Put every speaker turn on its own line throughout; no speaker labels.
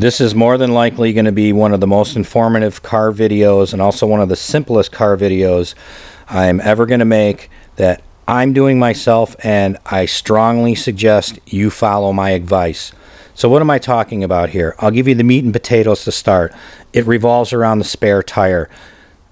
This is more than likely going to be one of the most informative car videos and also one of the simplest car videos I'm ever going to make that I'm doing myself, and I strongly suggest you follow my advice. So what am I talking about here? I'll give you the meat and potatoes to start. It revolves around the spare tire.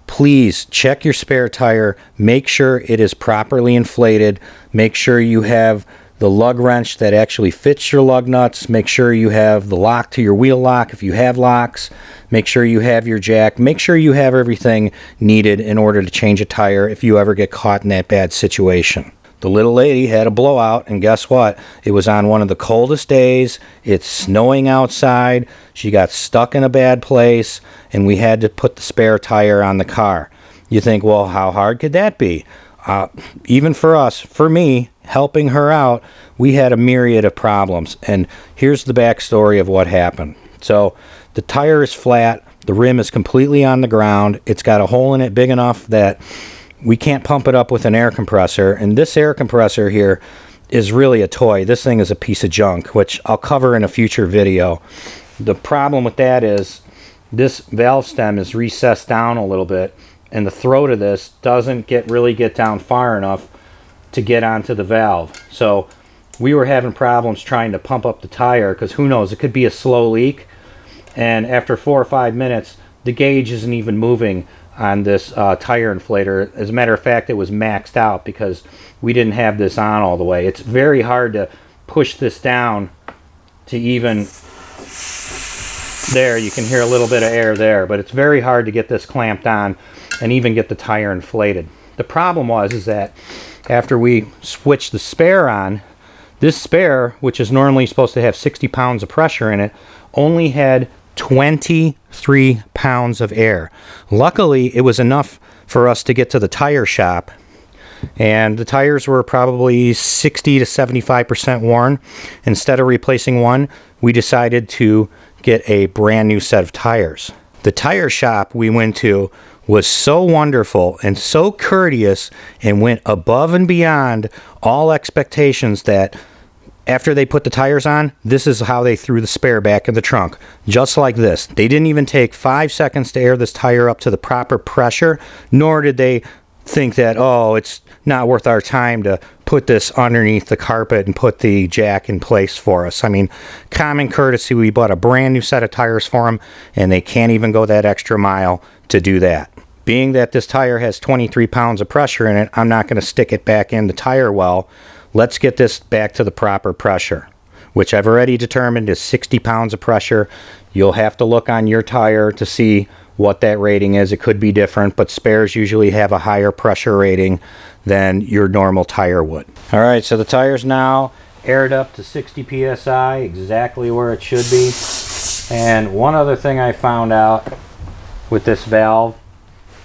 Please check your spare tire. Make sure it is properly inflated. Make sure you have the lug wrench that actually fits your lug nuts. Make sure you have the lock to your wheel lock if you have locks. Make sure you have your jack. Make sure you have everything needed in order to change a tire if you ever get caught in that bad situation. The little lady had a blowout, and guess what? It was on one of the coldest days. It's snowing outside. She got stuck in a bad place, and we had to put the spare tire on the car. You think, well, how hard could that be? Even for us, for me, helping her out, we had a myriad of problems. And here's the backstory of what happened. So the tire is flat. The rim is completely on the ground. It's got a hole in it big enough that we can't pump it up with an air compressor. And this air compressor here is really a toy. This thing is a piece of junk, which I'll cover in a future video. The problem with that is this valve stem is recessed down a little bit, and the throat of this doesn't really get down far enough to get onto the valve. So we were having problems trying to pump up the tire, because who knows, it could be a slow leak, and after 4 or 5 minutes the gauge isn't even moving on this tire inflator. As a matter of fact, it was maxed out because we didn't have this on all the way. It's very hard to push this down to even there. You can hear a little bit of air there, but it's very hard to get this clamped on and even get the tire inflated. The problem is that after we switched the spare on, this spare, which is normally supposed to have 60 pounds of pressure in it, only had 23 pounds of air. Luckily, it was enough for us to get to the tire shop, and the tires were probably 60 to 75% worn. Instead of replacing one, we decided to get a brand new set of tires. The tire shop we went to was so wonderful and so courteous and went above and beyond all expectations that after they put the tires on, this is how they threw the spare back in the trunk. Just like this. They didn't even take 5 seconds to air this tire up to the proper pressure, nor did they think that, oh, it's not worth our time to put this underneath the carpet and put the jack in place for us. I mean, common courtesy. We bought a brand new set of tires for them, and they can't even go that extra mile to do that. Being that this tire has 23 pounds of pressure in it, I'm not going to stick it back in the tire well. Let's get this back to the proper pressure, which I've already determined is 60 pounds of pressure. You'll have to look on your tire to see what that rating is. It could be different, but spares usually have a higher pressure rating than your normal tire would. All right, so the tire's now aired up to 60 PSI, exactly where it should be. And one other thing I found out with this valve,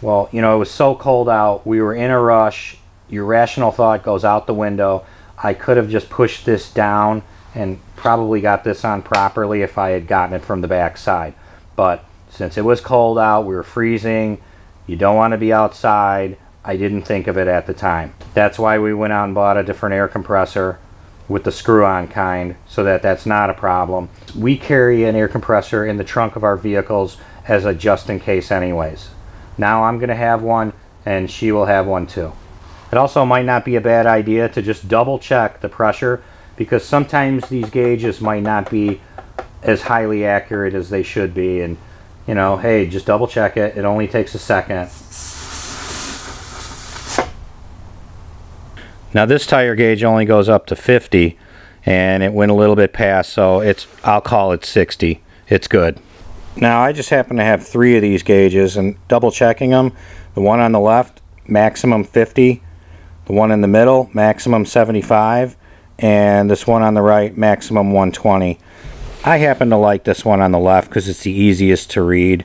well, you know, it was so cold out, we were in a rush. Your rational thought goes out the window. I could have just pushed this down and probably got this on properly if I had gotten it from the back side. But since it was cold out, we were freezing, you don't want to be outside, I didn't think of it at the time. That's why we went out and bought a different air compressor with the screw-on kind, so that that's not a problem. We carry an air compressor in the trunk of our vehicles as a just in case anyways. Now I'm going to have one, and she will have one too. It also might not be a bad idea to just double check the pressure, because sometimes these gauges might not be as highly accurate as they should be, and you know, hey, just double check it. It only takes a second. Now this tire gauge only goes up to 50, and it went a little bit past, so I'll call it 60. It's good. Now I just happen to have 3 of these gauges, and double checking them, the one on the left, maximum 50, the one in the middle, maximum 75, and this one on the right, maximum 120. I happen to like this one on the left because it's the easiest to read.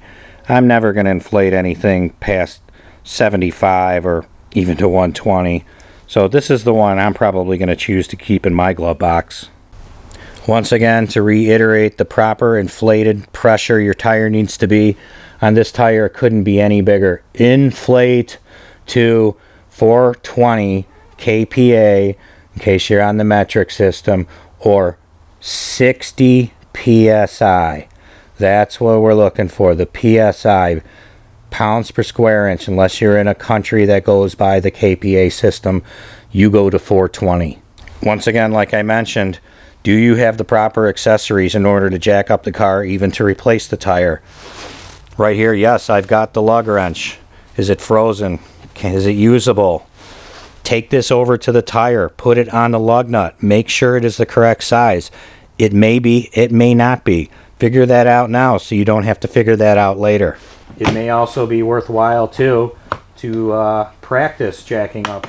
I'm never going to inflate anything past 75 or even to 120. So this is the one I'm probably going to choose to keep in my glove box. Once again, to reiterate, the proper inflated pressure your tire needs to be on this tire, it couldn't be any bigger. Inflate to 420 kPa in case you're on the metric system, or 60 PSI. That's what we're looking for, the PSI, pounds per square inch. Unless you're in a country that goes by the KPA system, you go to 420. Once again, like I mentioned, do you have the proper accessories in order to jack up the car, even to replace the tire? Right here, yes, I've got the lug wrench. Is it frozen? Is it usable? Take this over to the tire, put it on the lug nut, make sure it is the correct size. It may be, it may not be. Figure that out now so you don't have to figure that out later. It may also be worthwhile too to practice jacking up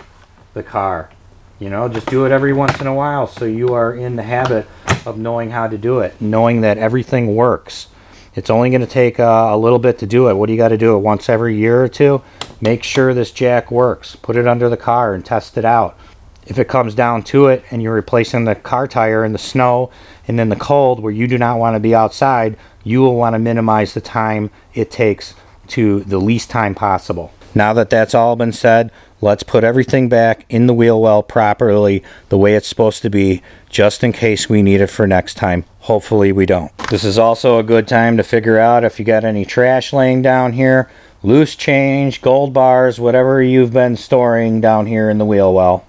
the car. You know, just do it every once in a while so you are in the habit of knowing how to do it, knowing that everything works. It's only going to take a little bit to do it. What do you got to do it once every year or two? Make sure this jack works. Put it under the car and test it out. If it comes down to it and you're replacing the car tire in the snow and in the cold where you do not want to be outside, you will want to minimize the time it takes to the least time possible. Now that that's all been said, let's put everything back in the wheel well properly the way it's supposed to be, just in case we need it for next time. Hopefully we don't. This is also a good time to figure out if you got any trash laying down here, loose change, gold bars, whatever you've been storing down here in the wheel well.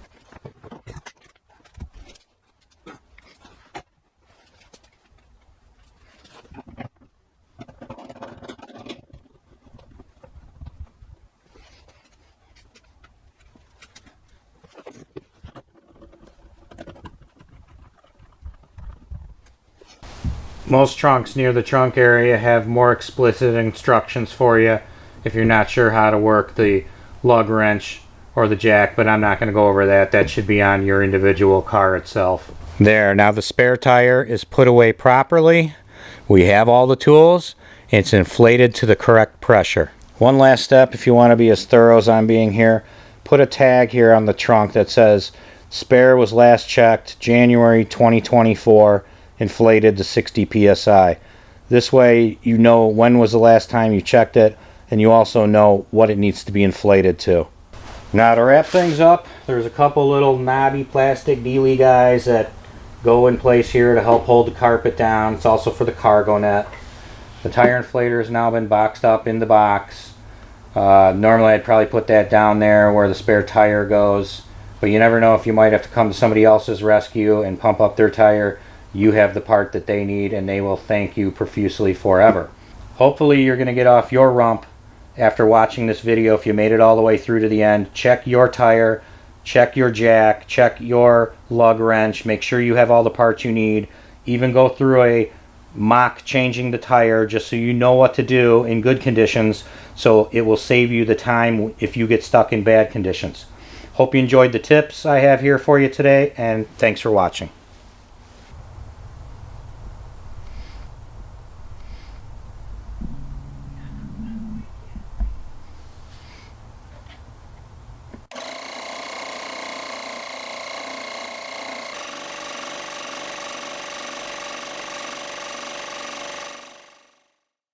Most trunks near the trunk area have more explicit instructions for you if you're not sure how to work the lug wrench or the jack, but I'm not going to go over that. That should be on your individual car itself. There, now the spare tire is put away properly. We have all the tools. It's inflated to the correct pressure. One last step, if you want to be as thorough as I'm being here, put a tag here on the trunk that says spare was last checked January 2024, inflated to 60 psi. This way you know when was the last time you checked it, and you also know what it needs to be inflated to. Now to wrap things up, there's a couple little knobby plastic dealy guys that go in place here to help hold the carpet down. It's also for the cargo net. The tire inflator has now been boxed up in the box. Normally I'd probably put that down there where the spare tire goes, but you never know if you might have to come to somebody else's rescue and pump up their tire. You have the part that they need, and they will thank you profusely forever. Hopefully you're going to get off your rump after watching this video. If you made it all the way through to the end, check your tire, check your jack, check your lug wrench, make sure you have all the parts you need. Even go through a mock changing the tire just so you know what to do in good conditions, so it will save you the time if you get stuck in bad conditions. Hope you enjoyed the tips I have here for you today, and thanks for watching.